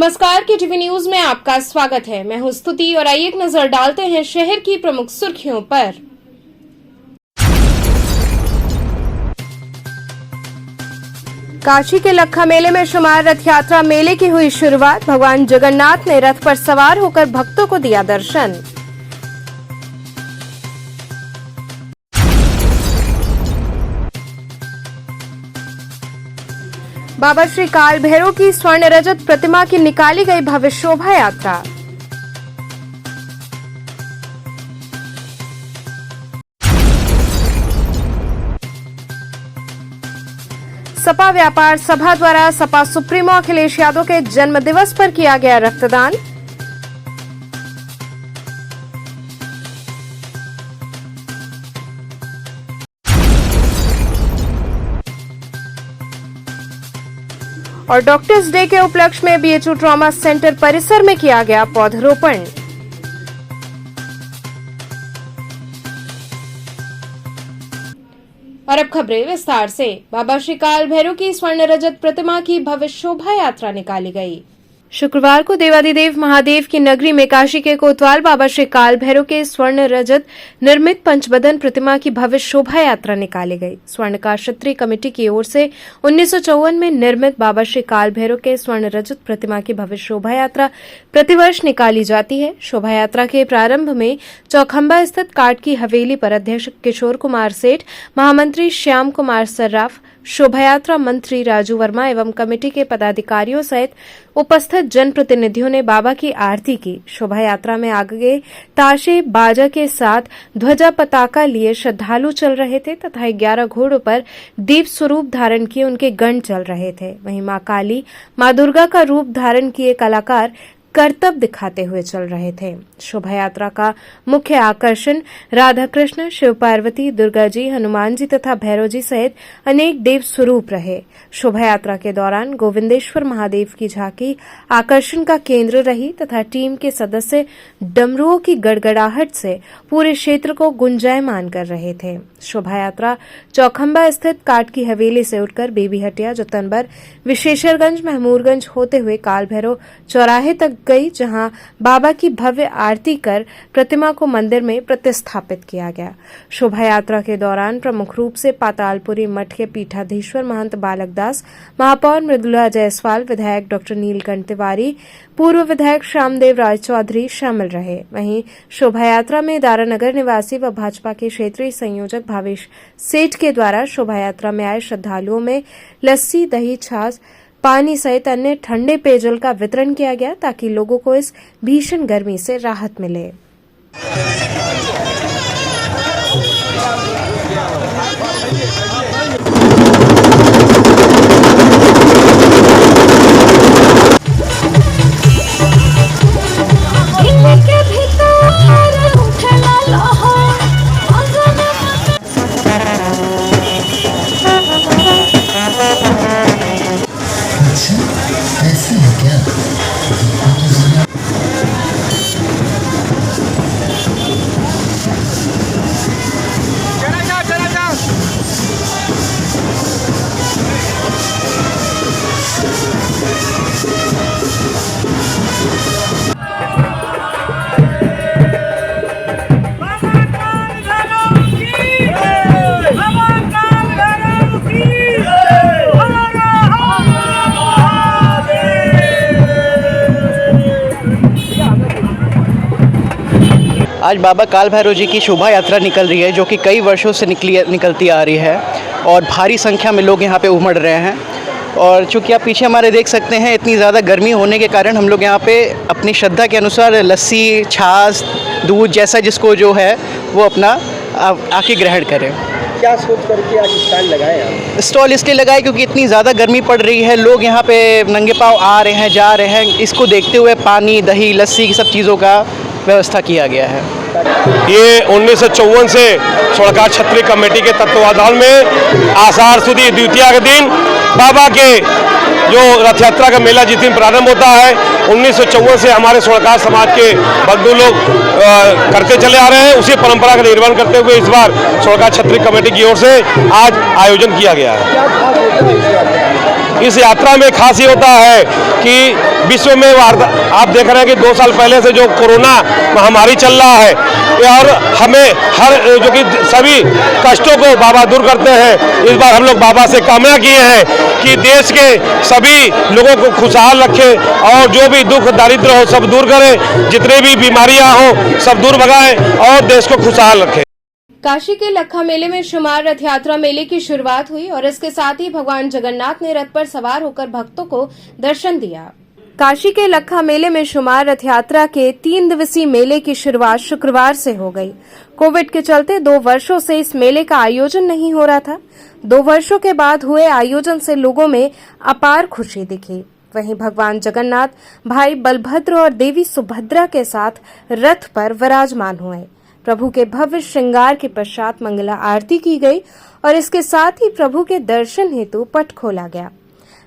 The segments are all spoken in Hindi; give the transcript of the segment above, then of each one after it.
नमस्कार, के टीवी न्यूज में आपका स्वागत है। मैं हूं स्तुति और आइए एक नजर डालते हैं शहर की प्रमुख सुर्खियों पर। काशी के लखा मेले में शुमार रथ यात्रा मेले की हुई शुरुआत। भगवान जगन्नाथ ने रथ पर सवार होकर भक्तों को दिया दर्शन। बाबा श्री काल भैरव की स्वर्ण रजत प्रतिमा की निकाली गई भव्य शोभा यात्रा। सपा व्यापार सभा द्वारा सपा सुप्रीमो अखिलेश यादव के जन्म दिवस पर किया गया रक्तदान। और डॉक्टर्स डे के उपलक्ष्य में बीएचयू ट्रॉमा सेंटर परिसर में किया गया पौधरोपण। और अब खबरें विस्तार से। बाबा श्री काल भैरव की स्वर्ण रजत प्रतिमा की भव्य शोभा यात्रा निकाली गई। शुक्रवार को देवादिदेव महादेव की नगरी में काशी के कोतवाल बाबा श्री काल भैरव के स्वर्ण रजत निर्मित पंचबदन प्रतिमा की भव्य शोभा यात्रा निकाली गई। स्वर्णकार क्षत्रिय कमेटी की ओर से 1954 में निर्मित बाबा श्री काल भैरव के स्वर्ण रजत प्रतिमा की भव्य शोभा यात्रा प्रतिवर्ष निकाली जाती है। शोभा यात्रा के प्रारंभ में चौखंबा स्थित काट की हवेली पर अध्यक्ष किशोर कुमार सेठ, महामंत्री श्याम कुमार सर्राफ, शोभा यात्रा मंत्री राजू वर्मा एवं कमेटी के पदाधिकारियों सहित उपस्थित जनप्रतिनिधियों ने बाबा की आरती की। शोभा यात्रा में आगे ताशे बाजा के साथ ध्वजा पताका लिए श्रद्धालु चल रहे थे तथा 11 घोड़ों पर दीप स्वरूप धारण किए उनके गण चल रहे थे। वहीं मां काली, मां दुर्गा का रूप धारण किए कलाकार करतब दिखाते हुए चल रहे थे। शोभा यात्रा का मुख्य आकर्षण राधा कृष्ण, शिव पार्वती, दुर्गा जी, हनुमान जी तथा भैरव जी सहित अनेक देव स्वरूप रहे। शोभा यात्रा के दौरान गोविंदेश्वर महादेव की झांकी आकर्षण का केंद्र रही तथा टीम के सदस्य डमरुओं की गड़गड़ाहट से पूरे क्षेत्र को गुंजायमान कर रहे थे। शोभा यात्रा चौखंबा स्थित काट की हवेली से उठकर बेबी हटिया, जतनबर, विशेषरगंज, महमूरगंज होते हुए काल भैरव चौराहे तक गई, जहां बाबा की भव्य आरती कर प्रतिमा को मंदिर में प्रतिस्थापित किया गया। शोभा यात्रा के दौरान प्रमुख रूप से पातालपुरी मठ के पीठाधीश्वर महंत बालक दास, महापौर मृदुला जायसवाल, विधायक डॉक्टर नीलकंठ तिवारी, पूर्व विधायक श्यामदेव राय चौधरी शामिल रहे। वहीं शोभा यात्रा में दारानगर निवासी व भाजपा के क्षेत्रीय संयोजक भावेश सेठ के द्वारा शोभा यात्रा में आए श्रद्धालुओं में लस्सी, दही, छाछ, पानी सहित अन्य ठंडे पेयजल का वितरण किया गया ताकि लोगों को इस भीषण गर्मी से राहत मिले। आज बाबा काल भैरव जी की शोभा यात्रा निकल रही है, जो कि कई वर्षों से निकलती आ रही है और भारी संख्या में लोग यहाँ पे उमड़ रहे हैं। और चूँकि आप पीछे हमारे देख सकते हैं, इतनी ज़्यादा गर्मी होने के कारण हम लोग यहाँ पे अपनी श्रद्धा के अनुसार लस्सी, छाछ, दूध जैसा जिसको जो है वो अपना आके ग्रहण करें। क्या सोच करके आज स्टॉल लगाए आप? स्टॉल इसलिए लगाए क्योंकि इतनी ज़्यादा गर्मी पड़ रही है, लोग यहाँ पे नंगे पाँव आ रहे हैं, जा रहे हैं। इसको देखते हुए पानी, दही, लस्सी सब चीज़ों का व्यवस्था किया गया है। ये 1954 से स्वर्णकार क्षत्रिय कमेटी के तत्वावधान में आषाढ़ सुद द्वितीया के दिन बाबा के जो रथ यात्रा का मेला जिस दिन प्रारंभ होता है, 1954 से हमारे स्वर्णकार समाज के बंधु लोग करते चले आ रहे हैं। उसी परंपरा का निर्वहन करते हुए इस बार स्वर्णकार क्षत्रिय कमेटी की ओर से आज आयोजन किया गया है। इस यात्रा में खास ये होता है कि विश्व में आप देख रहे हैं कि 2 साल पहले से जो कोरोना महामारी चल रहा है और हमें हर जो कि सभी कष्टों को बाबा दूर करते हैं। इस बार हम लोग बाबा से कामना किए हैं कि देश के सभी लोगों को खुशहाल रखे और जो भी दुख दारिद्र हो सब दूर करें, जितने भी बीमारियां हो सब दूर भगाएं और देश को खुशहाल रखें। काशी के लखा मेले में शुमार रथ यात्रा मेले की शुरुआत हुई और इसके साथ ही भगवान जगन्नाथ ने रथ पर सवार होकर भक्तों को दर्शन दिया। काशी के लखा मेले में शुमार रथ यात्रा के 3 दिवसीय मेले की शुरुआत शुक्रवार से हो गई। कोविड के चलते 2 वर्षों से इस मेले का आयोजन नहीं हो रहा था। 2 वर्षों के बाद हुए आयोजन से लोगों में अपार खुशी दिखी। वहीं भगवान जगन्नाथ भाई बलभद्र और देवी सुभद्रा के साथ रथ पर विराजमान हुए। प्रभु के भव्य श्रृंगार के पश्चात मंगला आरती की गई और इसके साथ ही प्रभु के दर्शन हेतु पट खोला गया।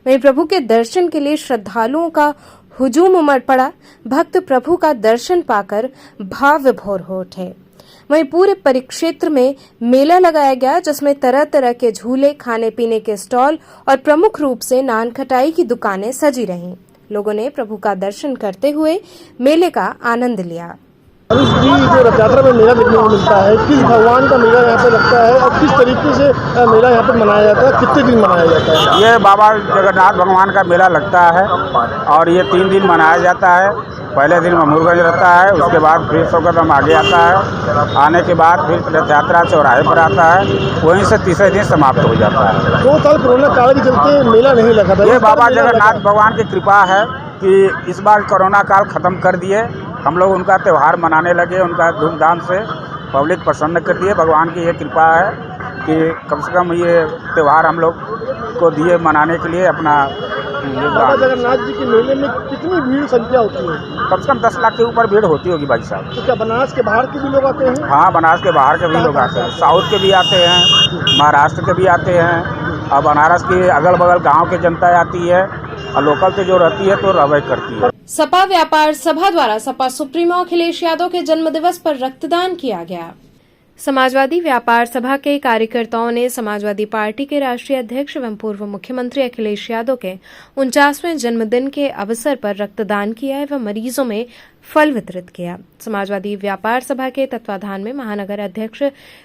वहीं प्रभु के दर्शन के लिए श्रद्धालुओं का हुजूम उमड़ पड़ा। भक्त प्रभु का दर्शन पाकर भाव विभोर हो उठे। वहीं पूरे परिक्षेत्र में मेला लगाया गया, जिसमें तरह तरह के झूले, खाने पीने के स्टॉल और प्रमुख रूप से नान खटाई की दुकानें सजी रहीं। लोगों ने प्रभु का दर्शन करते हुए मेले का आनंद लिया। अनुज जी, जो रथ यात्रा में मेला देखने को मिलता है, किस भगवान का मेला यहाँ पे लगता है और किस तरीके से मेला यहाँ पे मनाया जाता है, कितने दिन मनाया जाता है? ये बाबा जगन्नाथ भगवान का मेला लगता है और ये 3 दिन मनाया जाता है। पहले दिन ममूरगंज रहता है, उसके बाद फिर सोगदम आगे आता है। आने के बाद फिर रथ यात्रा चौराहे पर आता है, वहीं से तीसरे दिन समाप्त हो जाता है। 2 साल कोरोना काल के चलते मेला नहीं लगा था। ये बाबा जगन्नाथ भगवान की कृपा है कि इस बार कोरोना काल ख़त्म कर दिए। हम लोग उनका त्यौहार मनाने लगे, उनका धूमधाम से पब्लिक प्रसन्न कर दिए। भगवान की ये कृपा है कि कम से कम ये त्यौहार हम लोग को दिए मनाने के लिए अपना। बाबा जगन्नाथ जी के मेले में कितनी भीड़ संख्या होती है? कम से कम 10 लाख के ऊपर भीड़ होती होगी भाई साहब। तो क्या बनारस के बाहर के भी लोग आते हैं? हाँ, बनारस के बाहर के भी लोग आते हैं, साउथ के भी आते हैं, महाराष्ट्र के भी आते हैं और बनारस के अगल बगल गाँव के जनता आती है और लोकल से जो रहती है तो रवै करती है। सपा व्यापार सभा द्वारा सपा सुप्रीमो अखिलेश यादव के जन्मदिवस पर रक्तदान किया गया। समाजवादी व्यापार सभा के कार्यकर्ताओं ने समाजवादी पार्टी के राष्ट्रीय अध्यक्ष एवं पूर्व मुख्यमंत्री अखिलेश यादव के 49वें जन्मदिन के अवसर पर रक्तदान किया एवं मरीजों में फल वितरित किया। समाजवादी व्यापार सभा के तत्वाधान में महानगर अध्यक्ष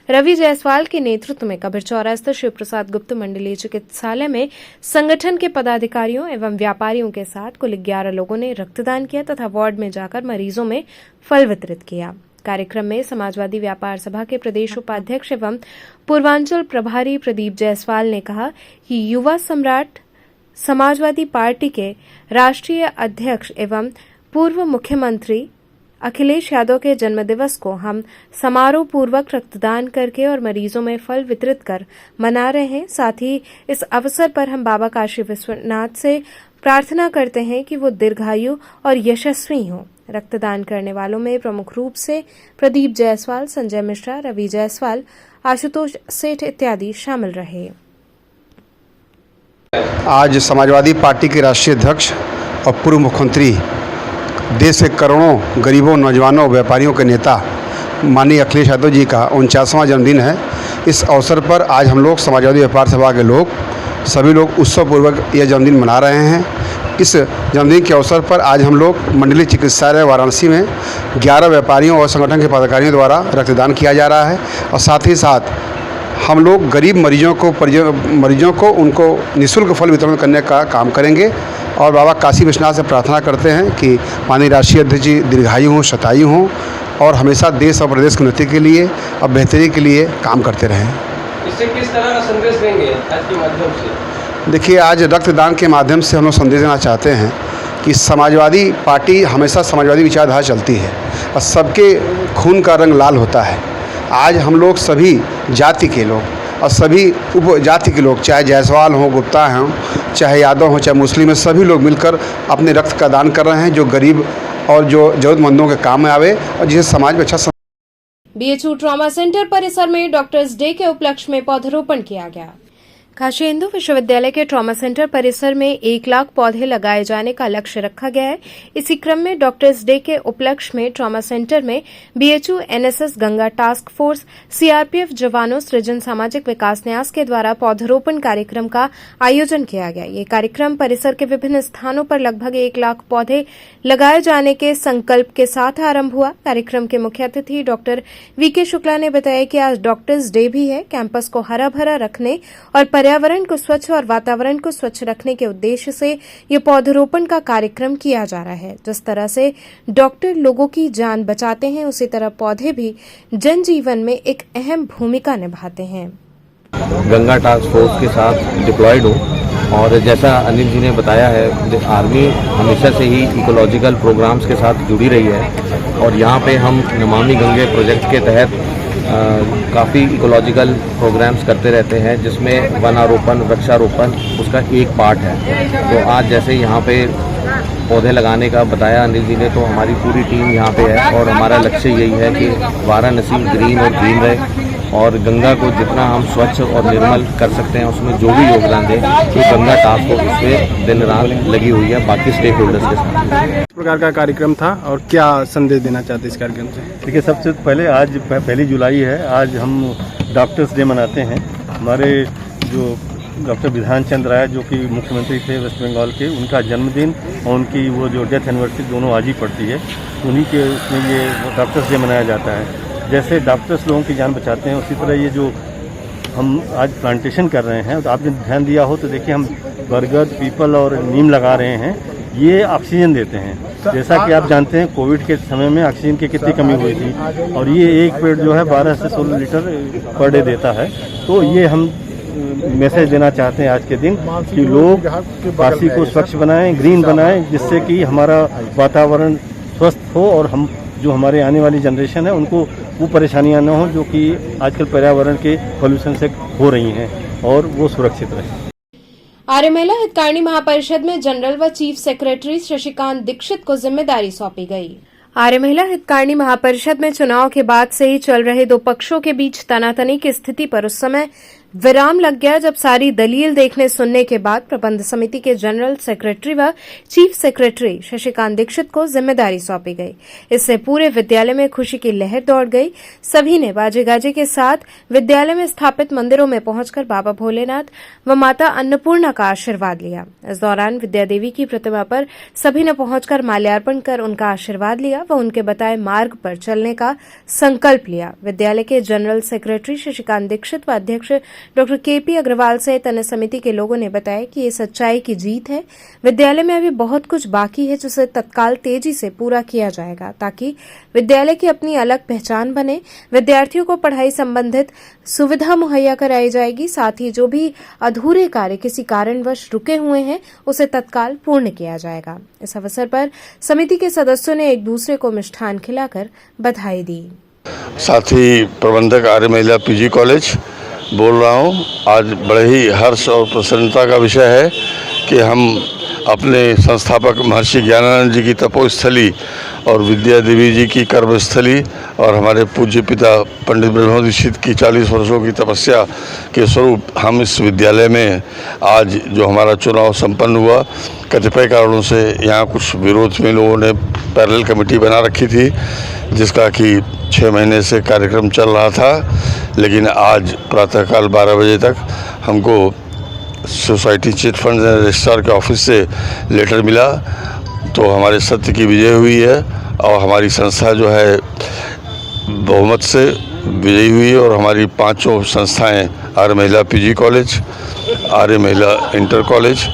रवि जायसवाल के नेतृत्व में कबीरचौरा स्थित शिव प्रसाद गुप्त मंडलीय चिकित्सालय में संगठन के पदाधिकारियों एवं व्यापारियों के साथ कुल 11 लोगों ने रक्तदान किया तथा वार्ड में जाकर मरीजों में फल वितरित किया। कार्यक्रम में समाजवादी व्यापार सभा के प्रदेश उपाध्यक्ष एवं पूर्वांचल प्रभारी प्रदीप जायसवाल ने कहा कि युवा सम्राट समाजवादी पार्टी के राष्ट्रीय अध्यक्ष एवं पूर्व मुख्यमंत्री अखिलेश यादव के जन्मदिवस को हम समारोह पूर्वक रक्तदान करके और मरीजों में फल वितरित कर मना रहे हैं। साथ ही इस अवसर पर हम बाबा काशी विश्वनाथ से प्रार्थना करते हैं कि वो दीर्घायु और यशस्वी हों। रक्तदान करने वालों में प्रमुख रूप से प्रदीप जायसवाल, संजय मिश्रा, रवि जायसवाल, आशुतोष सेठ इत्यादि शामिल रहे। आज समाजवादी पार्टी के राष्ट्रीय अध्यक्ष और पूर्व मुख्यमंत्री, देश के करोड़ों गरीबों, नौजवानों, व्यापारियों के नेता माननीय अखिलेश यादव जी का 49वां जन्मदिन है। इस अवसर पर आज हम लोग समाजवादी व्यापार सभा के लोग सभी लोग उत्सवपूर्वक यह जन्मदिन मना रहे हैं। इस जन्मदिन के अवसर पर आज हम लोग मंडलीय चिकित्सालय वाराणसी में 11 व्यापारियों और संगठन के पदाधिकारियों द्वारा रक्तदान किया जा रहा है और साथ ही साथ हम लोग गरीब मरीजों को उनको निःशुल्क फल वितरण करने का काम करेंगे और बाबा काशी विश्वनाथ से प्रार्थना करते हैं कि माननीय राष्ट्रीय अध्यक्ष जी दीर्घायु हों, शतायु हों और हमेशा देश और प्रदेश की उन्नति के लिए और बेहतरी के लिए काम करते रहें। इससे किस तरह का संदेश देंगे आज के माध्यम से? देखिए, आज रक्तदान के माध्यम से हम लोग संदेश देना चाहते हैं कि समाजवादी पार्टी हमेशा समाजवादी विचारधारा चलती है और सबके खून का रंग लाल होता है। आज हम लोग सभी जाति के लोग और सभी उपजाति के लोग, चाहे जायसवाल हों, गुप्ता हों, चाहे यादव हों, चाहे मुस्लिम हैं, सभी लोग मिलकर अपने रक्त का दान कर रहे हैं जो गरीब और जो ज़रूरतमंदों के काम में आवे और जिसे समाज में अच्छा। बीएचयू ट्रॉमा सेंटर परिसर में डॉक्टर्स डे के उपलक्ष्य में पौधरोपण किया गया। काशी हिंदू विश्वविद्यालय के ट्रॉमा सेंटर परिसर में 1 लाख पौधे लगाए जाने का लक्ष्य रखा गया है। इसी क्रम में डॉक्टर्स डे के उपलक्ष्य में ट्रॉमा सेंटर में BHU, NSS, Ganga task force, CRPF जवानों, सृजन सामाजिक विकास न्यास के द्वारा पौधरोपण कार्यक्रम का आयोजन किया गया। ये कार्यक्रम परिसर के विभिन्न स्थानों पर लगभग 1 लाख पौधे लगाए जाने के संकल्प के साथ आरंभ हुआ। कार्यक्रम के मुख्य अतिथि डॉक्टर वीके शुक्ला ने बताया कि आज डॉक्टर्स डे भी है। कैंपस को हरा भरा रखने और पर्यावरण को स्वच्छ और वातावरण को स्वच्छ रखने के उद्देश्य से ये पौधरोपण का कार्यक्रम किया जा रहा है। जिस तरह से डॉक्टर लोगों की जान बचाते हैं, उसी तरह पौधे भी जनजीवन में एक अहम भूमिका निभाते हैं। गंगा टास्क फोर्स के साथ डिप्लॉयड हूँ और जैसा अनिल जी ने बताया है, आर्मी हमेशा से ही इकोलॉजिकल प्रोग्राम्स के साथ जुड़ी रही है और यहाँ पे हम नमामि गंगे प्रोजेक्ट के तहत काफ़ी इकोलॉजिकल प्रोग्राम्स करते रहते हैं, जिसमें वनारोपण, वृक्षारोपण उसका एक पार्ट है। तो आज जैसे यहाँ पे पौधे लगाने का बताया अनिल जी ने, तो हमारी पूरी टीम यहाँ पे है और हमारा लक्ष्य यही है कि वाराणसी ग्रीन और ग्रीन रहे और गंगा को जितना हम स्वच्छ और निर्मल कर सकते हैं उसमें जो भी योगदान दें, तो गंगा टास्क फोर्स उसमें दिन रात लगी हुई है बाकी स्टेक होल्डर्स के साथ। इस प्रकार का कार्यक्रम था और क्या संदेश देना चाहते हैं इस कार्यक्रम से? देखिए, सबसे पहले आज 1 जुलाई है, आज हम डॉक्टर्स डे मनाते हैं। हमारे जो डॉक्टर विधान चंद्र राय जो कि मुख्यमंत्री थे वेस्ट बंगाल के, उनका जन्मदिन और उनकी वो जो डेथ एनिवर्सरी दोनों आज ही पड़ती है, उन्हीं के उसमें ये डॉक्टर्स डे मनाया जाता है। जैसे डॉक्टर्स लोगों की जान बचाते हैं, उसी तरह ये जो हम आज प्लांटेशन कर रहे हैं, तो आपने ध्यान दिया हो तो देखिए हम बरगद, पीपल और नीम लगा रहे हैं। ये ऑक्सीजन देते हैं। जैसा कि आप जानते हैं, कोविड के समय में ऑक्सीजन की कितनी कमी हुई थी और ये एक पेड़ जो है 12 से 16 लीटर पर डे देता है। तो ये हम मैसेज देना चाहते हैं आज के दिन कि लोग काशी को स्वच्छ बनाएं, ग्रीन बनाएं, जिससे कि हमारा वातावरण स्वस्थ हो और हम जो हमारे आने वाली जनरेशन है उनको वो परेशानियां न हो जो कि आजकल पर्यावरण के पॉल्यूशन से हो रही हैं और वो सुरक्षित रहे। आर्य महिला हितकारिणी महापरिषद में जनरल व चीफ सेक्रेटरी शशिकांत दीक्षित को जिम्मेदारी सौंपी गई। आर्य महिला हितकारिणी महापरिषद में चुनाव के बाद से ही चल रहे दो पक्षों के बीच तनातनी की स्थिति पर उस समय विराम लग गया जब सारी दलील देखने सुनने के बाद प्रबंध समिति के जनरल सेक्रेटरी व चीफ सेक्रेटरी शशिकांत दीक्षित को जिम्मेदारी सौंपी गई। इससे पूरे विद्यालय में खुशी की लहर दौड़ गई। सभी ने बाजे गाजे के साथ विद्यालय में स्थापित मंदिरों में पहुंचकर बाबा भोलेनाथ व माता अन्नपूर्णा का आशीर्वाद लिया। इस दौरान विद्या देवी की प्रतिमा पर सभी ने पहुंचकर माल्यार्पण कर उनका आशीर्वाद लिया व उनके बताए मार्ग पर चलने का संकल्प लिया। विद्यालय के जनरल सेक्रेटरी शशिकांत दीक्षित व अध्यक्ष डॉक्टर केपी अग्रवाल सहित अन्य समिति के लोगों ने बताया कि ये सच्चाई की जीत है। विद्यालय में अभी बहुत कुछ बाकी है जिसे तत्काल तेजी से पूरा किया जाएगा ताकि विद्यालय की अपनी अलग पहचान बने। विद्यार्थियों को पढ़ाई संबंधित सुविधा मुहैया कराई जाएगी। साथ ही जो भी अधूरे कार्य किसी कारणवश रुके हुए हैं उसे तत्काल पूर्ण किया जाएगा। इस अवसर पर समिति के सदस्यों ने एक दूसरे को मिष्ठान खिलाकर बधाई दी। साथ ही प्रबंधक आर्य महिला पीजी कॉलेज बोल रहा हूँ। आज बड़े ही हर्ष और प्रसन्नता का विषय है कि हम अपने संस्थापक महर्षि ज्ञानानंद जी की तपोस्थली और विद्या देवी जी की कर्मस्थली और हमारे पूज्य पिता पंडित ब्रह्म दीक्षित की 40 वर्षों की तपस्या के स्वरूप हम इस विद्यालय में आज जो हमारा चुनाव संपन्न हुआ, कतिपय कारणों से यहाँ कुछ विरोध में लोगों ने पैरेलल कमेटी बना रखी थी जिसका कि 6 महीने से कार्यक्रम चल रहा था, लेकिन आज प्रातःकाल 12 बजे तक हमको सोसाइटी चिट फंड रजिस्ट्रार के ऑफिस से लेटर मिला, तो हमारे सत्य की विजय हुई है और हमारी संस्था जो है बहुमत से विजयी हुई है और हमारी 5 संस्थाएं आर्य महिला पीजी कॉलेज, आर्य महिला इंटर कॉलेज,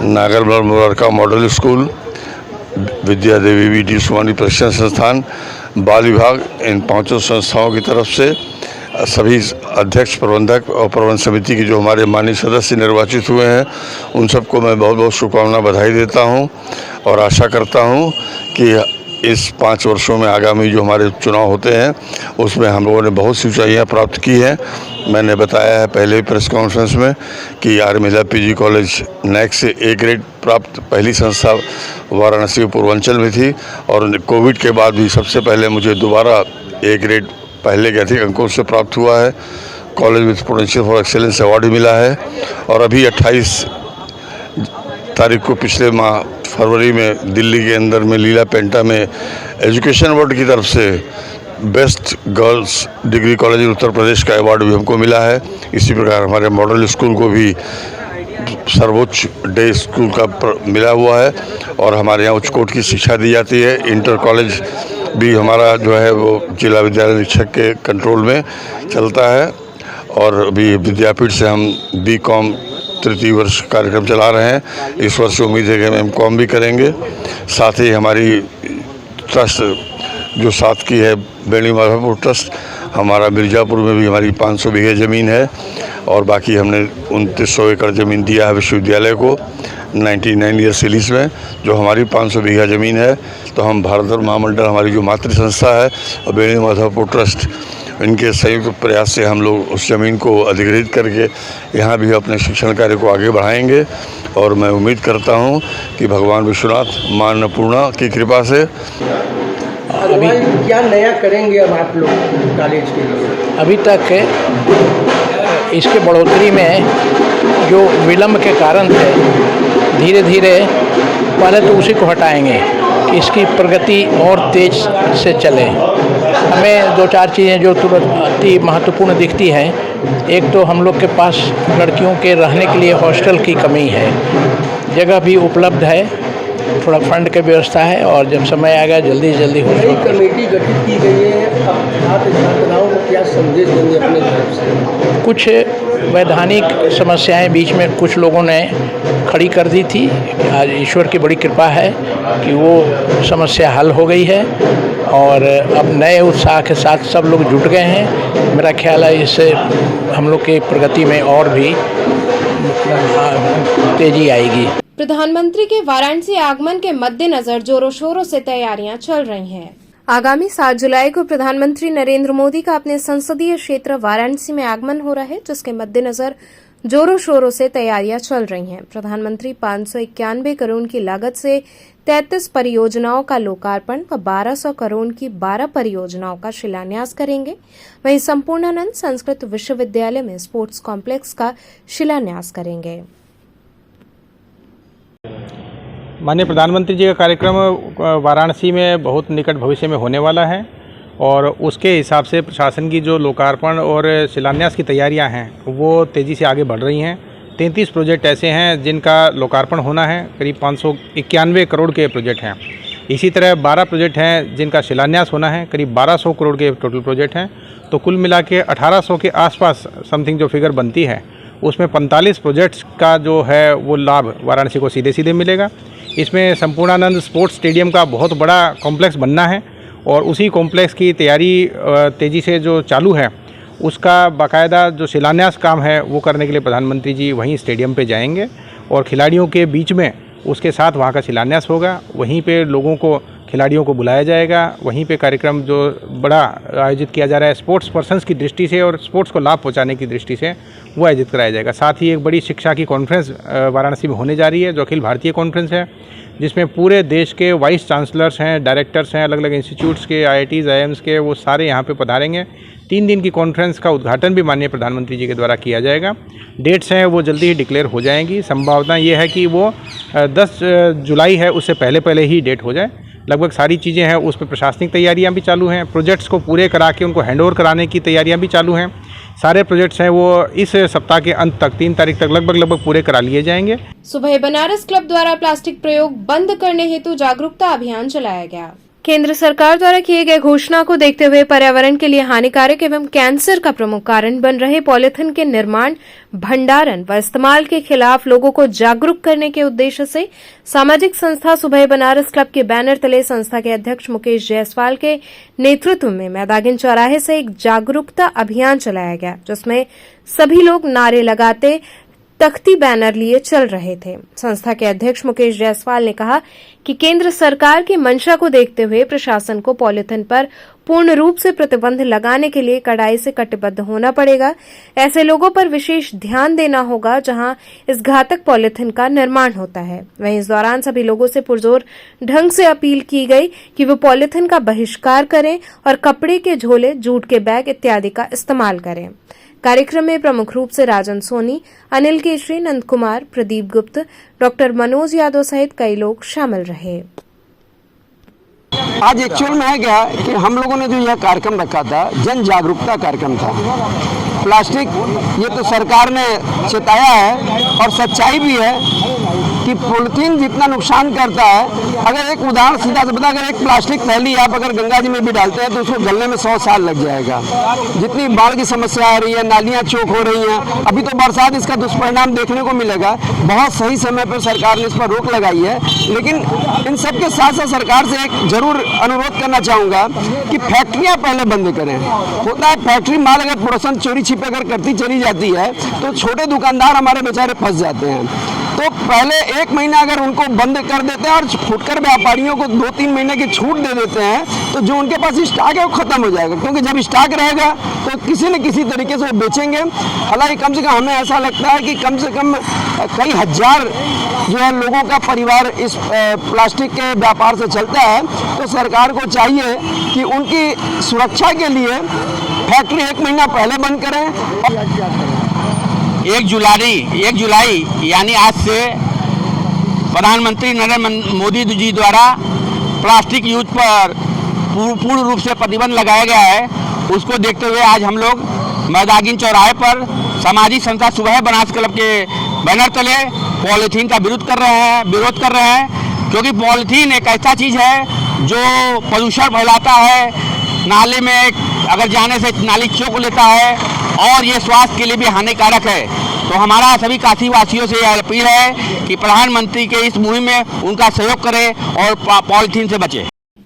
नागर मुरारका मॉडल स्कूल, विद्या देवी वीडी सुमानी प्रशिक्षण संस्थान, बाल विभाग, इन 5 संस्थाओं की तरफ से सभी अध्यक्ष, प्रबंधक और प्रबंध समिति की जो हमारे माननीय सदस्य निर्वाचित हुए हैं उन सबको मैं बहुत बहुत शुभकामना बधाई देता हूं और आशा करता हूं कि इस 5 वर्षों में आगामी जो हमारे चुनाव होते हैं उसमें हम लोगों ने बहुत सी ऊंचाइयाँ प्राप्त की हैं। मैंने बताया है पहले प्रेस कॉन्फ्रेंस में कि आर्य महिला पीजी कॉलेज नैक से A ग्रेड प्राप्त पहली संस्था वाराणसी पूर्वांचल में थी और कोविड के बाद भी सबसे पहले मुझे दोबारा A ग्रेड पहले के अधिक अंकों से प्राप्त हुआ है। College with potential for excellence award भी मिला है। और अभी 28 तारीख को पिछले माह फरवरी में दिल्ली के अंदर में लीला पेंटा में एजुकेशन बोर्ड की तरफ से best girls degree college Uttar Pradesh का अवार्ड भी हमको मिला है। इसी प्रकार हमारे मॉडल स्कूल को भी सर्वोच्च डे स्कूल का मिला हुआ है और हमारे यहाँ उच्च कोटि की शिक्षा दी जाती है। इंटर कॉलेज भी हमारा जो है वो जिला विद्यालय निरीक्षक के कंट्रोल में चलता है और अभी विद्यापीठ से हम BCom तृतीय वर्ष कार्यक्रम चला रहे हैं। इस वर्ष उम्मीद है कि हम MCom भी करेंगे। साथ ही हमारी ट्रस्ट जो साथ की है बेणी माधवपुर ट्रस्ट, हमारा मिर्ज़ापुर में भी हमारी 500 बीघे ज़मीन है और बाकी हमने 2900 एकड़ ज़मीन दिया है विश्वविद्यालय को 99 ईयर सीरीज़ में, जो हमारी 500 बीघा ज़मीन है। तो हम भारत महामंडल हमारी जो मातृ संस्था है और बेणी माधवपुर ट्रस्ट, इनके संयुक्त प्रयास से हम लोग उस ज़मीन को अधिग्रहित करके यहाँ भी अपने शिक्षण कार्य को आगे बढ़ाएंगे। और मैं उम्मीद करता हूँ कि भगवान विश्वनाथ माँ अन्नपूर्णा की कृपा से अभी क्या नया करेंगे अब आप लोग कॉलेज के लिए? अभी तक इसके बढ़ोतरी में जो विलम्ब के कारण थे, धीरे धीरे पहले तो उसी को हटाएंगे, इसकी प्रगति और तेज से चले। हमें 2-4 चीज़ें जो तुरंत अति महत्वपूर्ण दिखती हैं। एक तो हम लोग के पास लड़कियों के रहने के लिए हॉस्टल की कमी है, जगह भी उपलब्ध है, थोड़ा फंड की व्यवस्था है और जब समय आएगा जल्दी से जल्दी हो नई कमेटी गठित की गई है। अब छात्राओं को क्या संदेश देंगे अपने तरफ से? कुछ वैधानिक समस्याएं बीच में कुछ लोगों ने खड़ी कर दी थी। आज ईश्वर की बड़ी कृपा है कि वो समस्या हल हो गई है और अब नए उत्साह के साथ सब लोग जुट गए हैं। मेरा ख्याल है इससे हम लोग की प्रगति में और भी तेजी आएगी। प्रधानमंत्री के वाराणसी आगमन के मद्देनजर जोरों शोरों से तैयारियां चल रही हैं। आगामी 7 जुलाई को प्रधानमंत्री नरेंद्र मोदी का अपने संसदीय क्षेत्र वाराणसी में आगमन हो रहा है, जिसके मद्देनजर जोरों शोरों से तैयारियां चल रही हैं। प्रधानमंत्री 591 करोड़ की लागत से 33 परियोजनाओं का लोकार्पण व 1200 करोड़ की 12 परियोजनाओं का शिलान्यास करेंगे। वहीं संपूर्णानंद संस्कृत विश्वविद्यालय में स्पोर्ट्स कॉम्प्लेक्स का शिलान्यास करेंगे। माननीय प्रधानमंत्री जी का कार्यक्रम वाराणसी में बहुत निकट भविष्य में होने वाला है और उसके हिसाब से प्रशासन की जो लोकार्पण और शिलान्यास की तैयारियां हैं वो तेज़ी से आगे बढ़ रही हैं। 33 प्रोजेक्ट ऐसे हैं जिनका लोकार्पण होना है, करीब 591 करोड़ के प्रोजेक्ट हैं। इसी तरह 12 प्रोजेक्ट हैं जिनका शिलान्यास होना है, करीब 1200 करोड़ के टोटल प्रोजेक्ट हैं। तो कुल मिला के 1800 के आसपास समथिंग जो फिगर बनती है, उसमें 45 प्रोजेक्ट्स का जो है वो लाभ वाराणसी को सीधे सीधे मिलेगा। इसमें संपूर्णानंद स्पोर्ट्स स्टेडियम का बहुत बड़ा कॉम्प्लेक्स बनना है और उसी कॉम्प्लेक्स की तैयारी तेज़ी से जो चालू है, उसका बाकायदा जो शिलान्यास काम है वो करने के लिए प्रधानमंत्री जी वहीं स्टेडियम पे जाएंगे और खिलाड़ियों के बीच में उसके साथ वहाँ का शिलान्यास होगा। वहीं पे लोगों को, खिलाड़ियों को बुलाया जाएगा। वहीं पे कार्यक्रम जो बड़ा आयोजित किया जा रहा है स्पोर्ट्स पर्सन्स की दृष्टि से और स्पोर्ट्स को लाभ पहुँचाने की दृष्टि से, वो आयोजित कराया जाएगा। साथ ही एक बड़ी शिक्षा की कॉन्फ्रेंस वाराणसी में होने जा रही है, जो अखिल भारतीय कॉन्फ्रेंस है, जिसमें पूरे देश के वाइस चांसलर्स हैं, डायरेक्टर्स हैं, अलग अलग इंस्टीट्यूट्स के, IITs, IIMs के, वो सारे यहाँ पे पधारेंगे। 3 दिन की कॉन्फ्रेंस का उद्घाटन भी माननीय प्रधानमंत्री जी के द्वारा किया जाएगा। डेट्स हैं वो जल्दी ही डिक्लेयर हो जाएंगी। संभावना ये है कि वो 10 जुलाई है, उससे पहले ही डेट हो जाए। लगभग सारी चीज़ें हैं, उस पर प्रशासनिक तैयारियां भी चालू हैं। प्रोजेक्ट्स को पूरे करा के उनको हैंडओवर कराने की तैयारियां भी चालू हैं। सारे प्रोजेक्ट्स हैं वो इस सप्ताह के अंत तक 3 तारीख तक लगभग पूरे करा लिए जाएंगे। सुबह बनारस क्लब द्वारा प्लास्टिक प्रयोग बंद करने हेतु जागरूकता अभियान चलाया गया। केंद्र सरकार द्वारा किए गए घोषणा को देखते हुए पर्यावरण के लिए हानिकारक एवं कैंसर का प्रमुख कारण बन रहे पॉलिथीन के निर्माण, भंडारण व इस्तेमाल के खिलाफ लोगों को जागरूक करने के उद्देश्य से सामाजिक संस्था सुबह बनारस क्लब के बैनर तले संस्था के अध्यक्ष मुकेश जायसवाल के नेतृत्व में मैदागिन चौराहे से एक जागरूकता अभियान चलाया गया, जिसमें सभी लोग नारे लगाते तख्ती बैनर लिए चल रहे थे। संस्था के अध्यक्ष मुकेश जायसवाल ने कहा कि केंद्र सरकार की मंशा को देखते हुए प्रशासन को पॉलिथीन पर पूर्ण रूप से प्रतिबंध लगाने के लिए कड़ाई से कटिबद्ध होना पड़ेगा। ऐसे लोगों पर विशेष ध्यान देना होगा जहां इस घातक पॉलिथीन का निर्माण होता है। वहीं इस दौरान सभी लोगों से पुरजोर ढंग से अपील की गई कि वो पॉलिथीन का बहिष्कार करें और कपड़े के झोले, जूट के बैग इत्यादि का इस्तेमाल करें। कार्यक्रम में प्रमुख रूप से राजन सोनी, अनिल केशरी, नंद कुमार, प्रदीप गुप्त, डॉक्टर मनोज यादव सहित कई लोग शामिल रहे। आज एक्चुअल में है क्या कि हम लोगों ने जो यह कार्यक्रम रखा था, जन जागरूकता कार्यक्रम था। प्लास्टिक ये तो सरकार ने चेताया है और सच्चाई भी है कि पॉलिथीन जितना नुकसान करता है, अगर एक उदाहरण सीधा से बता, अगर एक प्लास्टिक थैली आप अगर गंगा जी में भी डालते हैं तो उसको गलने में 100 साल लग जाएगा। जितनी बाढ़ की समस्या आ रही है, नालियाँ चौक हो रही हैं, अभी तो बरसात इसका दुष्परिणाम देखने को मिलेगा। बहुत सही समय पर सरकार ने इस पर रोक लगाई है, लेकिन इन सब के साथ साथ सरकार से एक जरूर अनुरोध करना चाहूँगा कि फैक्ट्रियाँ पहले बंद करें। होता है फैक्ट्री माल अगर प्रोडक्शन चोरी छिपे अगर करती चली जाती है तो छोटे दुकानदार हमारे बेचारे फंस जाते हैं। तो पहले 1 महीना अगर उनको बंद कर देते हैं और फुटकर व्यापारियों को 2-3 महीने की छूट दे देते हैं तो जो उनके पास स्टॉक है वो खत्म हो जाएगा, क्योंकि जब स्टॉक रहेगा तो किसी न किसी तरीके से वो बेचेंगे। हालांकि कम से कम हमें ऐसा लगता है कि कम से कम कई हजार जो है लोगों का परिवार इस प्लास्टिक के व्यापार से चलता है, तो सरकार को चाहिए कि उनकी सुरक्षा के लिए फैक्ट्री 1 महीना पहले बंद करें। 1 जुलाई यानी आज से प्रधानमंत्री नरेंद्र मोदी जी द्वारा प्लास्टिक यूज पर पूर्ण रूप से प्रतिबंध लगाया गया है। उसको देखते हुए आज हम लोग मैदागिन चौराहे पर सामाजिक संस्था सुबह बनास क्लब के बैनर तले पॉलीथीन का विरोध कर रहे हैं, क्योंकि पॉलीथीन एक ऐसा चीज़ है जो प्रदूषण फैलाता है। नाले में अगर जाने से नाली चौक लेता है और ये स्वास्थ्य के लिए भी हानिकारक है। तो हमारा सभी काशी वासियों से यह अपील है कि प्रधानमंत्री के इस मुहिम में उनका सहयोग करें और पॉलीथीन से बचें।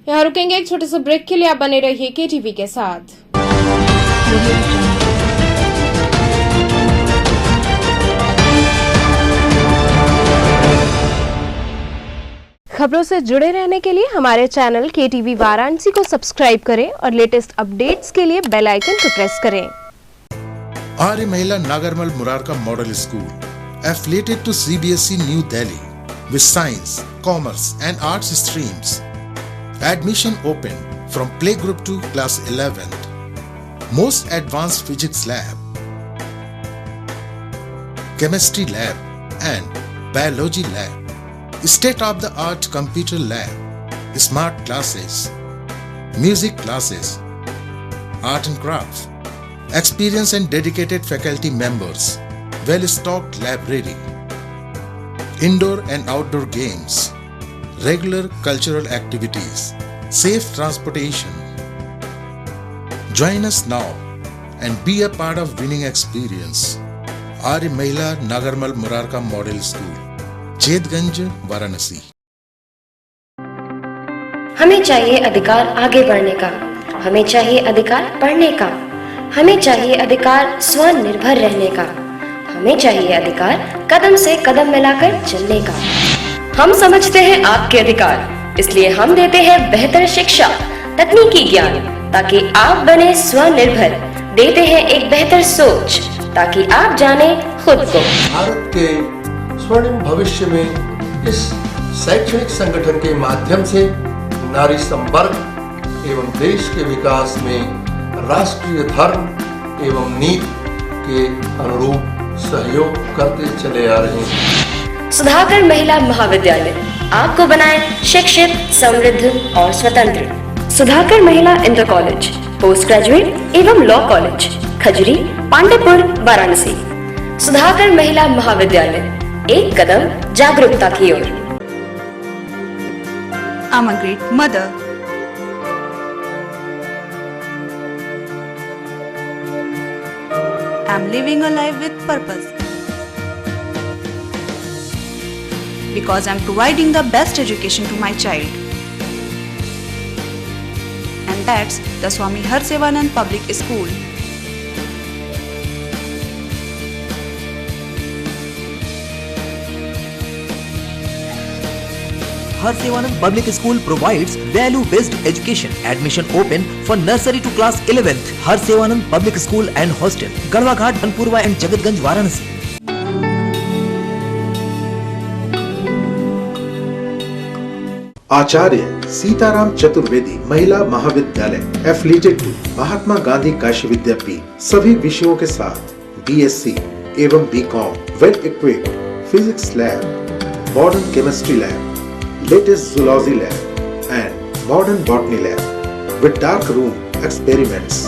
यहाँ रुकेंगे एक छोटे से ब्रेक के लिए, आप बने रहिए KTV के साथ। खबरों से जुड़े रहने के लिए हमारे चैनल KTV वाराणसी को सब्सक्राइब करें और लेटेस्ट अपडेट्स के लिए बेल आइकन को प्रेस करें। आर्य महिला Nagarmal Murarka model school affiliated to CBSE New Delhi with science, commerce and arts streams. Admission open from playgroup to class 11th. Most advanced physics lab, chemistry lab and biology lab. State-of-the-art computer lab, smart classes, music classes, art and crafts, experienced and dedicated faculty members, well-stocked library, indoor and outdoor games, regular cultural activities, safe transportation. Join us now and be a part of winning experience. Arya Mahila Nagarmal Murarka Model School, Chetganj, Varanasi. हमें चाहिए अधिकार आगे बढ़ने का, हमें चाहिए अधिकार पढ़ने का, हमें चाहिए अधिकार स्वनिर्भर रहने का, हमें चाहिए अधिकार कदम से कदम मिलाकर चलने का। हम समझते हैं आपके अधिकार, इसलिए हम देते हैं बेहतर शिक्षा, तकनीकी ज्ञान, ताकि आप बने स्वनिर्भर। देते हैं एक बेहतर सोच ताकि आप जाने खुद को। भारत के स्वर्णिम भविष्य में इस शैक्षणिक संगठन के माध्यम से नारी संवर्ग एवं देश के विकास में राष्ट्रीय धर्म एवं नीति के अनुरूप सहयोग करते चले आ रहे हैं। सुधाकर महिला महाविद्यालय आपको बनाए शिक्षित, समृद्ध और स्वतंत्र। सुधाकर महिला इंटर कॉलेज, पोस्ट ग्रेजुएट एवं लॉ कॉलेज, खजरी, पांडेपुर, वाराणसी। सुधाकर महिला महाविद्यालय, एक कदम जागरूकता की ओर। I'm a great mother. I'm living a life with purpose. Because I'm providing the best education to my child. And that's the Swami Harsevanand Public School. Harsevanand Public School provides value-based education. Admission open for nursery to class 11th. Harsevanand Public School and Hostel, Garhwa Ghat, Banpurwa and Jagatganj, Varanasi. आचार्य सीताराम चतुर्वेदी महिला महाविद्यालय एफिलिएटेड टू महात्मा गांधी काशी विद्यापीठ सभी विषयों के साथ BSc एवं BCom well equipped physics lab, modern chemistry lab, latest zoology lab and modern botany lab with dark room experiments,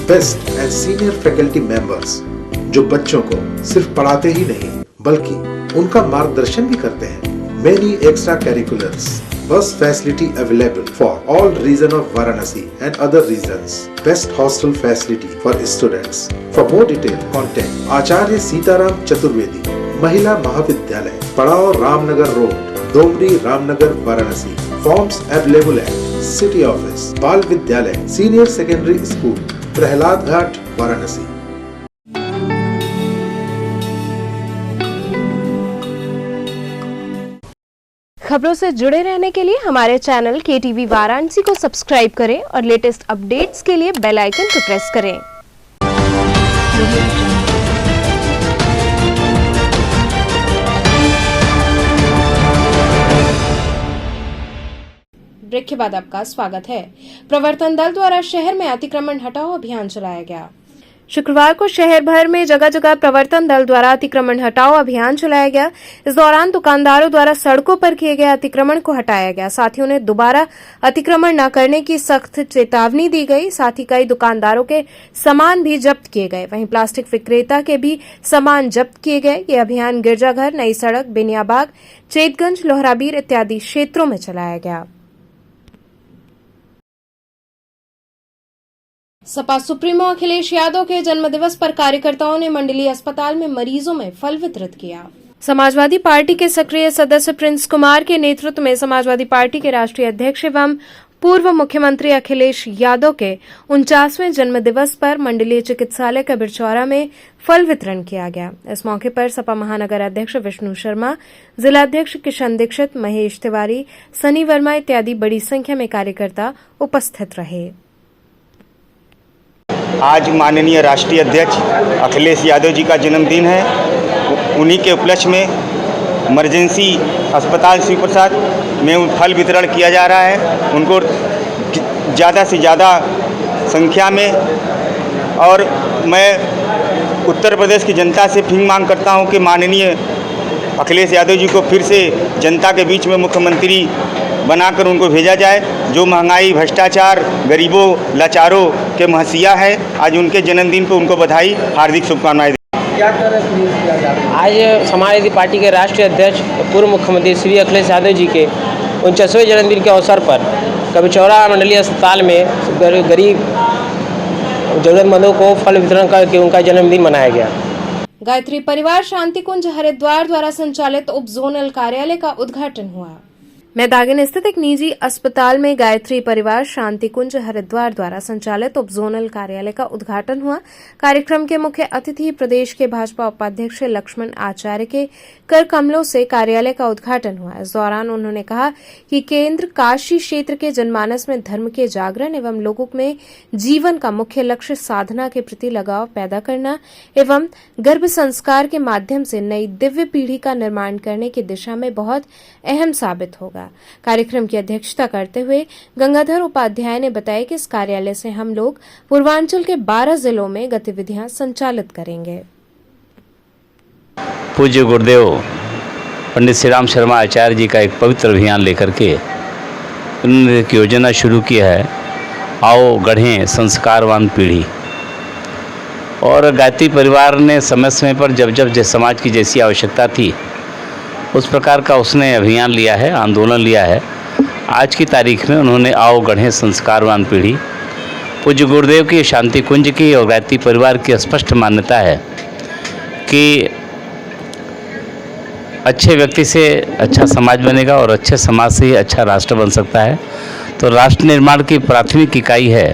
best and senior faculty members जो बच्चों को सिर्फ पढ़ाते ही नहीं बल्कि उनका मार्गदर्शन भी करते हैं। Many extracurriculars, bus facility available for all region of Varanasi and other regions. Best hostel facility for students. For more detail, contact Acharya Sitaram Chaturvedi, Mahila Mahavidyalay, Padao Ramnagar Road, Domri Ramnagar, Varanasi. Forms available at City Office, Bal Vidyalay, Senior Secondary School, Prahalad Ghat, Varanasi. खबरों से जुड़े रहने के लिए हमारे चैनल KTV वाराणसी को सब्सक्राइब करें और लेटेस्ट अपडेट्स के लिए बेल आइकन को प्रेस करें। ब्रेक के बाद आपका स्वागत है। प्रवर्तन दल द्वारा शहर में अतिक्रमण हटाओ अभियान चलाया गया। शुक्रवार को शहर भर में जगह जगह प्रवर्तन दल द्वारा अतिक्रमण हटाओ अभियान चलाया गया। इस दौरान दुकानदारों द्वारा सड़कों पर किए गए अतिक्रमण को हटाया गया। साथ ही उन्हें दोबारा अतिक्रमण न करने की सख्त चेतावनी दी गई। साथ ही कई दुकानदारों के सामान भी जब्त किए गए। वहीं प्लास्टिक विक्रेता के भी सामान जब्त किए गए। ये अभियान गिरजाघर, नई सड़क, बेनियाबाग, चेतगंज, लोहराबीर इत्यादि क्षेत्रों में चलाया गया। सपा सुप्रीमो अखिलेश यादव के जन्मदिवस पर कार्यकर्ताओं ने मंडलीय अस्पताल में मरीजों में फल वितरित किया। समाजवादी पार्टी के सक्रिय सदस्य प्रिंस कुमार के नेतृत्व में समाजवादी पार्टी के राष्ट्रीय अध्यक्ष एवं पूर्व मुख्यमंत्री अखिलेश यादव के 49वें जन्मदिवस पर मंडलीय चिकित्सालय कबीरचौरा में फल वितरण किया गया। इस मौके पर सपा महानगर अध्यक्ष विष्णु शर्मा, जिलाध्यक्ष किशन दीक्षित, महेश तिवारी, सनी वर्मा इत्यादि बड़ी संख्या में कार्यकर्ता उपस्थित रहे। आज माननीय राष्ट्रीय अध्यक्ष अखिलेश यादव जी का जन्मदिन है। उन्हीं के उपलक्ष्य में इमरजेंसी अस्पताल शिव प्रसाद में फल वितरण किया जा रहा है। उनको ज़्यादा से ज़्यादा संख्या में, और मैं उत्तर प्रदेश की जनता से फिर मांग करता हूं कि माननीय अखिलेश यादव जी को फिर से जनता के बीच में मुख्यमंत्री बनाकर उनको भेजा जाए। जो महंगाई, भ्रष्टाचार, गरीबों, लाचारों के महसिया है, आज उनके जन्मदिन पर उनको बधाई, हार्दिक शुभकामनाएं। आज समाजवादी पार्टी के राष्ट्रीय अध्यक्ष पूर्व मुख्यमंत्री श्री अखिलेश यादव जी के 49वें जन्मदिन के अवसर पर कबीरचौरा मंडलीय अस्पताल में गरीब जरूरतमंदों को फल वितरण करके उनका जन्मदिन मनाया गया। गायत्री परिवार शांति कुंज हरिद्वार द्वारा संचालित उप जोनल कार्यालय का उद्घाटन हुआ। मैदागन स्थित एक निजी अस्पताल में गायत्री परिवार शांति कुंज हरिद्वार द्वारा संचालित उप जोनल कार्यालय का उद्घाटन हुआ। कार्यक्रम के मुख्य अतिथि प्रदेश के भाजपा उपाध्यक्ष लक्ष्मण आचार्य के कर कमलों से कार्यालय का उद्घाटन हुआ। इस दौरान उन्होंने कहा कि केंद्र काशी क्षेत्र के जनमानस में धर्म के जागरण एवं लोगों में जीवन का मुख्य लक्ष्य साधना के प्रति लगाव पैदा करना एवं गर्भ संस्कार के माध्यम से नई दिव्य पीढ़ी का निर्माण करने की दिशा में बहुत अहम साबित होगा। कार्यक्रम की अध्यक्षता करते हुए गंगाधर उपाध्याय ने बताया कि इस कार्यालय से हम लोग पूर्वांचल के 12 जिलों में गतिविधियां संचालित करेंगे। पूज्य गुरुदेव पंडित श्री राम शर्मा आचार्य जी का एक पवित्र अभियान लेकर के उन्होंने एक योजना शुरू किया है, आओ गढ़ें संस्कारवान पीढ़ी। और गायत्री परिवार ने समय समय पर जब जब समाज की जैसी आवश्यकता थी उस प्रकार का उसने अभियान लिया है, आंदोलन लिया है। आज की तारीख में उन्होंने आओ गढ़ें संस्कारवान पीढ़ी, पूज्य गुरुदेव की शांति कुंज की और गायत्री परिवार की स्पष्ट मान्यता है कि अच्छे व्यक्ति से अच्छा समाज बनेगा और अच्छे समाज से ही अच्छा राष्ट्र बन सकता है। तो राष्ट्र निर्माण की प्राथमिक इकाई है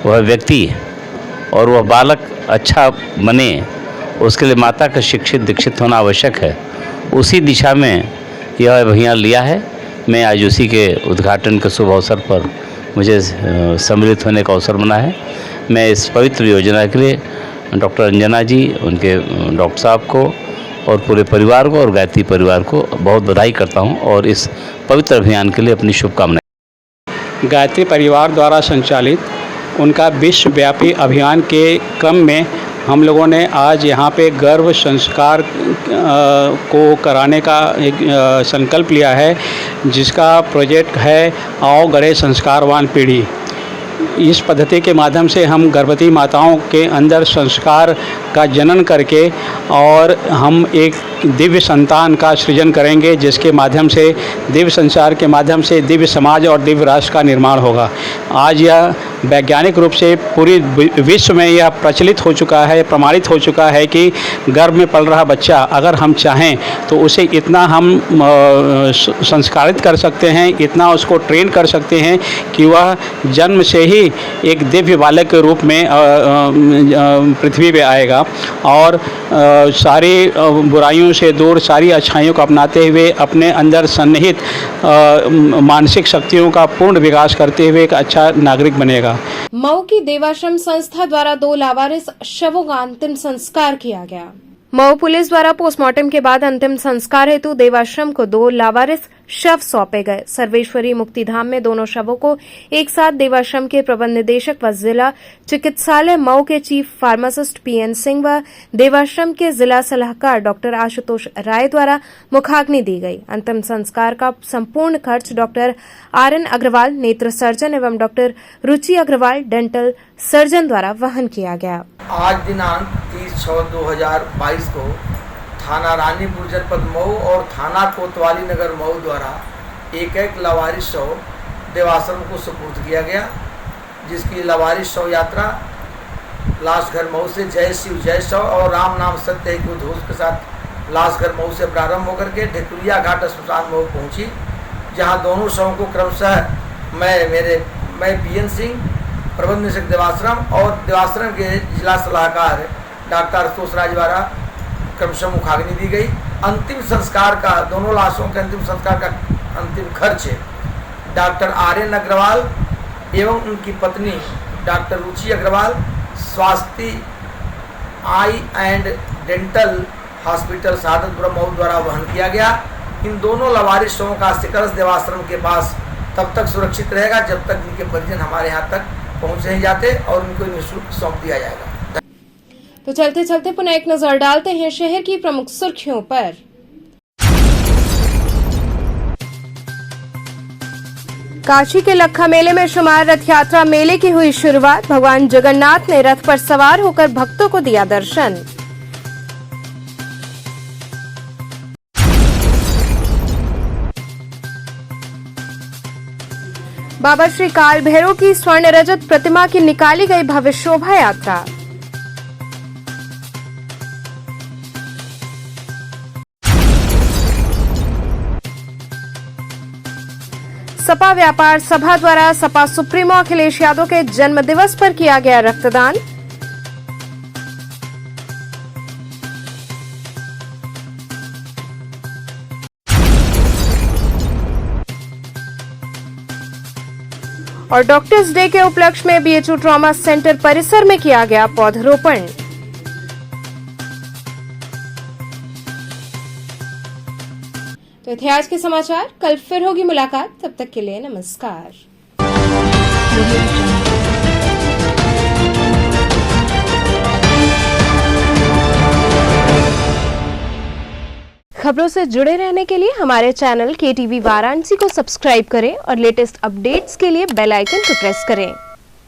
वह व्यक्ति, और वह बालक अच्छा बने उसके लिए माता का शिक्षित दीक्षित होना आवश्यक है। उसी दिशा में यह अभियान लिया है। मैं आज उसी के उद्घाटन के शुभ अवसर पर मुझे सम्मिलित होने का अवसर बना है। मैं इस पवित्र योजना के लिए डॉक्टर अंजना जी, उनके डॉक्टर साहब को और पूरे परिवार को और गायत्री परिवार को बहुत बधाई करता हूं और इस पवित्र अभियान के लिए अपनी शुभकामनाएं। गायत्री परिवार द्वारा संचालित उनका विश्वव्यापी अभियान के क्रम में हम लोगों ने आज यहाँ पे गर्भ संस्कार को कराने का एक संकल्प लिया है, जिसका प्रोजेक्ट है आओ गढ़े संस्कारवान पीढ़ी। इस पद्धति के माध्यम से हम गर्भवती माताओं के अंदर संस्कार का जनन करके और हम एक दिव्य संतान का सृजन करेंगे, जिसके माध्यम से दिव्य संचार के माध्यम से दिव्य समाज और दिव्य राष्ट्र का निर्माण होगा। आज यह वैज्ञानिक रूप से पूरी विश्व में यह प्रचलित हो चुका है, प्रमाणित हो चुका है कि गर्भ में पल रहा बच्चा अगर हम चाहें तो उसे इतना हम संस्कारित कर सकते हैं, इतना उसको ट्रेन कर सकते हैं कि वह जन्म से ही एक दिव्य बालक के रूप में पृथ्वी पे आएगा और सारी बुराइयों से दूर सारी अच्छाइयों को अपनाते हुए अपने अंदर सन्निहित मानसिक शक्तियों का पूर्ण विकास करते हुए एक अच्छा नागरिक बनेगा। मऊ की देवाश्रम संस्था द्वारा 2 लावारिस शवों का अंतिम संस्कार किया गया। मऊ पुलिस द्वारा पोस्टमार्टम के बाद अंतिम संस्कार हेतु देवाश्रम को 2 लावारिस शव सौंपे गए। सर्वेश्वरी मुक्तिधाम में दोनों शवों को एक साथ देवाश्रम के प्रबंध निदेशक व जिला चिकित्सालय मऊ के चीफ फार्मासिस्ट पीएन सिंह व देवाश्रम के जिला सलाहकार डॉक्टर आशुतोष राय द्वारा मुखाग्नि दी गई। अंतिम संस्कार का संपूर्ण खर्च डॉक्टर आरएन अग्रवाल नेत्र सर्जन एवं doctor Ruchi Agarwal dental surgeon द्वारा वहन किया गया। आज दिनांक 30/6/2022 को थाना रानीपुर जनपद मऊ और थाना कोतवाली नगर मऊ द्वारा एक लावारिस शव देवाश्रम को सुपुर्द किया गया, जिसकी लावारिस शव यात्रा लाश घर मऊ से जय शिव जय शव और राम नाम सत्य के उद्घोष के साथ लाश घर मऊ से प्रारंभ होकर के ढेकुलिया घाट अस्पताल मऊ पहुंची, जहां दोनों शवों को क्रमशः मैं पीएन सिंह प्रबंध निदेशक देवाश्रम और देवाश्रम के जिला सलाहकार डॉक्टर आशुतोष राय द्वारा क्रमशः मुखाग्नि दी गई। अंतिम संस्कार का दोनों लाशों के अंतिम संस्कार का अंतिम खर्च डॉक्टर आरएन अग्रवाल एवं उनकी पत्नी डॉक्टर रुचि अग्रवाल स्वास्थ्य eye and dental hospital Saadatpur Mau द्वारा वहन किया गया। इन दोनों लावारिस शवों का अस्थिकलश देवाश्रम के पास तब तक सुरक्षित रहेगा जब तक इनके परिजन हमारे यहाँ तक पहुँच नहीं जाते और इनको निःशुल्क सौंप दिया जाएगा। तो चलते चलते पुनः एक नजर डालते हैं शहर की प्रमुख सुर्खियों पर। काशी के लखा मेले में शुमार रथ यात्रा मेले की हुई शुरुआत। भगवान जगन्नाथ ने रथ पर सवार होकर भक्तों को दिया दर्शन। बाबा श्री काल भैरव की स्वर्ण रजत प्रतिमा की निकाली गई भव्य शोभा यात्रा। सपा व्यापार सभा द्वारा सपा सुप्रीमो अखिलेश यादव के जन्मदिवस पर किया गया रक्तदान। और डॉक्टर्स डे के उपलक्ष्य में बीएचयू ट्रॉमा सेंटर परिसर में किया गया पौधरोपण। तो इतिहास के समाचार, कल फिर होगी मुलाकात, तब तक के लिए नमस्कार। खबरों से जुड़े रहने के लिए हमारे चैनल KTV वाराणसी को सब्सक्राइब करें और लेटेस्ट अपडेट्स के लिए बेल आइकन को प्रेस करें।